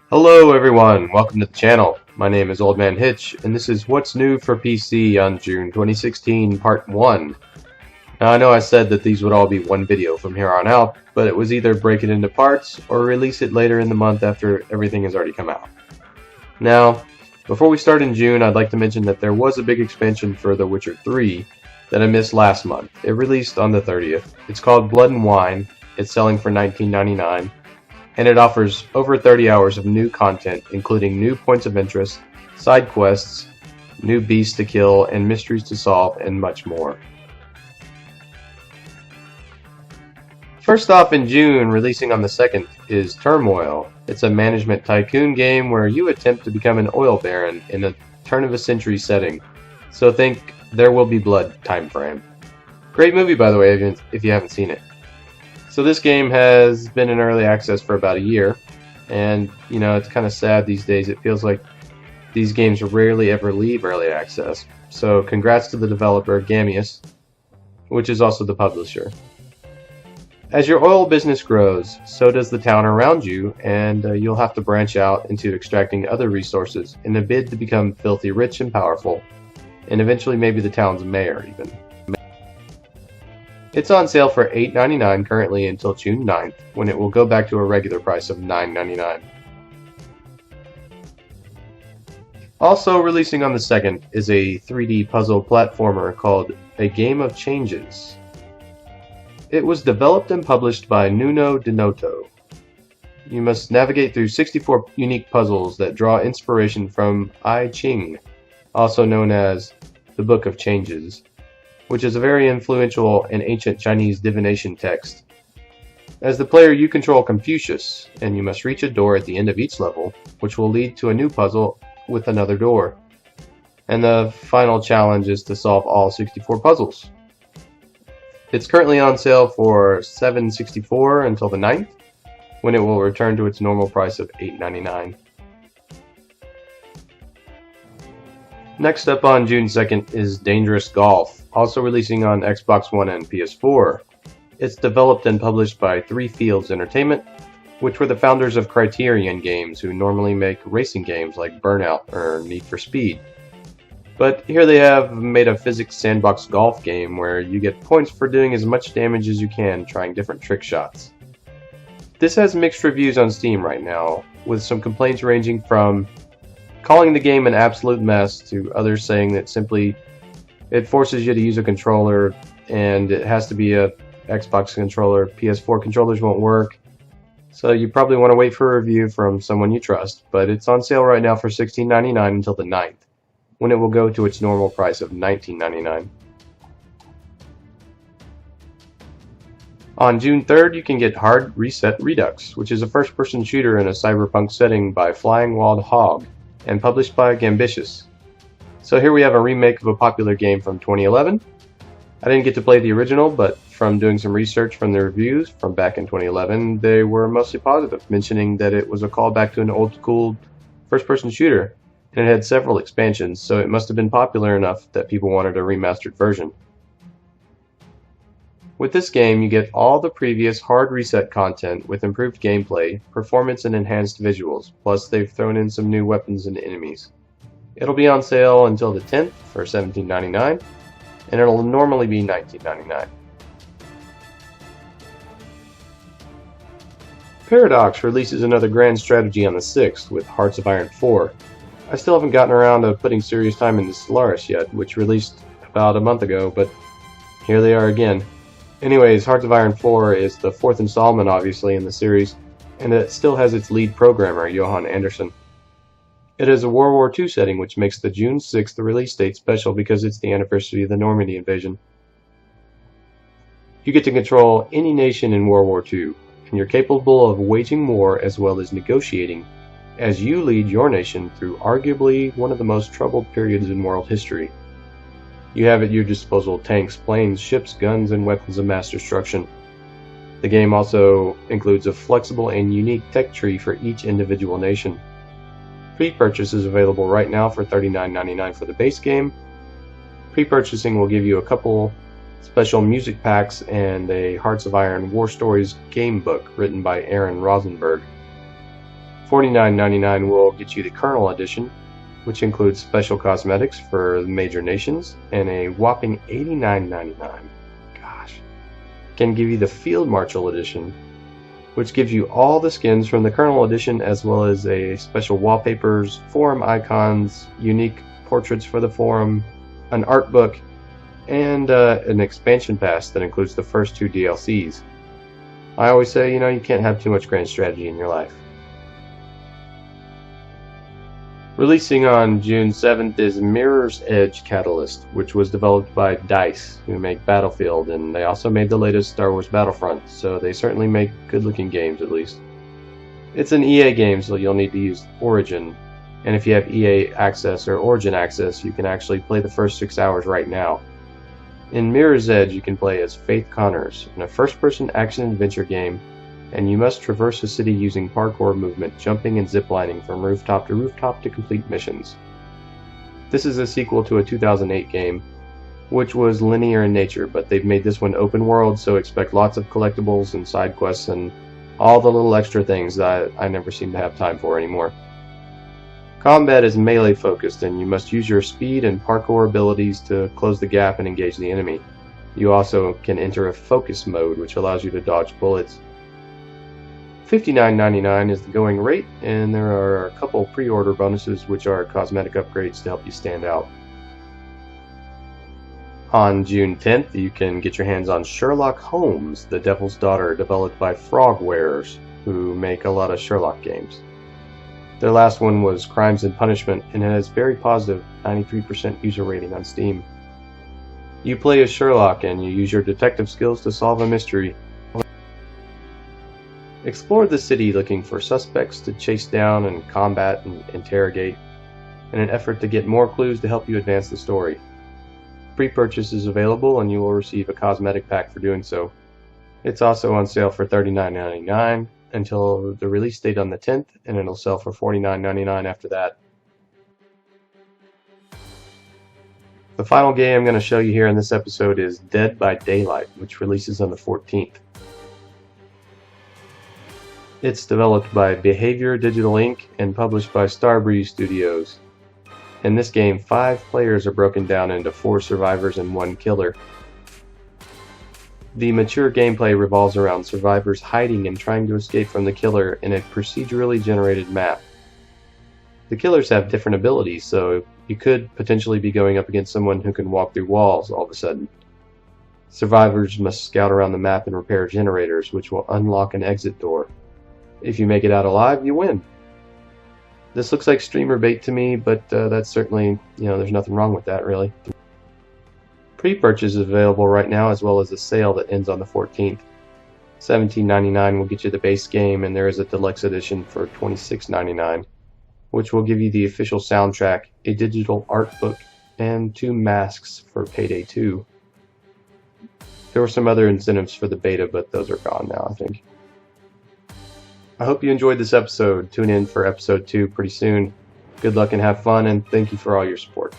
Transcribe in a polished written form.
Hello everyone, welcome to the channel. My name is Old Man Hitch, and this is What's New for PC on June 2016 Part 1. Now I know I said that these would all be one video from here on out, but it was either break it into parts or release it later in the month after everything has already come out. Now, before we start in June, I'd like to mention that there was a big expansion for The Witcher 3 that I missed last month. It released on the 30th. It's called Blood and Wine. It's selling for $19.99. And it offers over 30 hours of new content, including new points of interest, side quests, new beasts to kill, and mysteries to solve, and much more. First off, in June, releasing on the 2nd, is Turmoil. It's a management tycoon game where you attempt to become an oil baron in a turn-of-a-century setting. So think There Will Be Blood time frame. Great movie, by the way, if you haven't seen it. So this game has been in early access for about a year, and you know, it's kind of sad these days. It feels like these games rarely ever leave early access. So congrats to the developer, Gamius, which is also the publisher. As your oil business grows, so does the town around you, and you'll have to branch out into extracting other resources in a bid to become filthy rich and powerful, and eventually maybe the town's mayor even. It's on sale for $8.99 currently until June 9th, when it will go back to a regular price of $9.99. Also releasing on the 2nd is a 3D puzzle platformer called A Game of Changes. It was developed and published by Nuno Denoto. You must navigate through 64 unique puzzles that draw inspiration from I Ching, also known as the Book of Changes, which is a very influential and ancient Chinese divination text. As the player, you control Confucius, and you must reach a door at the end of each level, which will lead to a new puzzle with another door. And the final challenge is to solve all 64 puzzles. It's currently on sale for $7.64 until the 9th, when it will return to its normal price of $8.99. Next up on June 2nd is Dangerous Golf, also releasing on Xbox One and PS4. It's developed and published by Three Fields Entertainment, which were the founders of Criterion Games, who normally make racing games like Burnout or Need for Speed. But here they have made a physics sandbox golf game where you get points for doing as much damage as you can trying different trick shots. This has mixed reviews on Steam right now, with some complaints ranging from calling the game an absolute mess to others saying that simply it forces you to use a controller and it has to be a Xbox controller. PS4 controllers won't work. So you probably want to wait for a review from someone you trust, but it's on sale right now for $16.99 until the 9th, when it will go to its normal price of $19.99. On June 3rd, you can get Hard Reset Redux, which is a first-person shooter in a cyberpunk setting by Flying Wild Hog, and published by Gambitious. So here we have a remake of a popular game from 2011. I didn't get to play the original, but from doing some research from the reviews from back in 2011, they were mostly positive, mentioning that it was a callback to an old-school first-person shooter, and it had several expansions, so it must have been popular enough that people wanted a remastered version. With this game, you get all the previous Hard Reset content with improved gameplay, performance, and enhanced visuals, plus they've thrown in some new weapons and enemies. It'll be on sale until the 10th for $17.99, and it'll normally be $19.99. Paradox releases another grand strategy on the 6th with Hearts of Iron 4. I still haven't gotten around to putting serious time into Stellaris yet, which released about a month ago, but here they are again. Anyways, Hearts of Iron 4 is the 4th installment, obviously, in the series, and it still has its lead programmer, Johan Andersson. It is a World War II setting, which makes the June 6th release date special because it's the anniversary of the Normandy invasion. You get to control any nation in World War II, and you're capable of waging war as well as negotiating, as you lead your nation through arguably one of the most troubled periods in world history. You have at your disposal tanks, planes, ships, guns, and weapons of mass destruction. The game also includes a flexible and unique tech tree for each individual nation. Pre-purchase is available right now for $39.99 for the base game. Pre-purchasing will give you a couple special music packs, and a Hearts of Iron War Stories game book written by Aaron Rosenberg. $49.99 will get you the Kernel Edition, which includes special cosmetics for the major nations, and a whopping $89.99. Gosh. Can give you the Field Marshal Edition, which gives you all the skins from the Kernel Edition, as well as a special wallpapers, forum icons, unique portraits for the forum, an art book, and an expansion pass that includes the first 2 DLCs. I always say, you can't have too much grand strategy in your life. Releasing on June 7th is Mirror's Edge Catalyst, which was developed by DICE, who make Battlefield, and they also made the latest Star Wars Battlefront, so they certainly make good-looking games at least. It's an EA game, so you'll need to use Origin, and if you have EA Access or Origin Access, you can actually play the first 6 hours right now. In Mirror's Edge, you can play as Faith Connors in a first-person action-adventure game, and you must traverse a city using parkour movement, jumping and ziplining from rooftop to complete missions. This is a sequel to a 2008 game, which was linear in nature, but they've made this one open world, so expect lots of collectibles and side quests and all the little extra things that I never seem to have time for anymore. Combat is melee focused, and you must use your speed and parkour abilities to close the gap and engage the enemy. You also can enter a focus mode, which allows you to dodge bullets. $59.99 is the going rate, and there are a couple pre-order bonuses which are cosmetic upgrades to help you stand out. On June 10th, you can get your hands on Sherlock Holmes, the Devil's Daughter, developed by Frogwares, who make a lot of Sherlock games. Their last one was Crimes and Punishment, and it has very positive 93% user rating on Steam. You play as Sherlock, and you use your detective skills to solve a mystery. Explore the city looking for suspects to chase down and combat and interrogate, in an effort to get more clues to help you advance the story. Pre-purchase is available, and you will receive a cosmetic pack for doing so. It's also on sale for $39.99 until the release date on the 10th, and it'll sell for $49.99 after that. The final game I'm going to show you here in this episode is Dead by Daylight, which releases on the 14th. It's developed by Behavior Digital Inc. and published by Starbreeze Studios. In this game, 5 players are broken down into 4 survivors and 1 killer. The mature gameplay revolves around survivors hiding and trying to escape from the killer in a procedurally generated map. The killers have different abilities, so you could potentially be going up against someone who can walk through walls all of a sudden. Survivors must scout around the map and repair generators, which will unlock an exit door. If you make it out alive, you win. This looks like streamer bait to me, but that's certainly, there's nothing wrong with that, really. Pre-purchase is available right now, as well as a sale that ends on the 14th. $17.99 will get you the base game, and there is a deluxe edition for $26.99, which will give you the official soundtrack, a digital art book, and 2 masks for Payday 2. There were some other incentives for the beta, but those are gone now, I think. I hope you enjoyed this episode. Tune in for episode 2 pretty soon. Good luck and have fun, and thank you for all your support.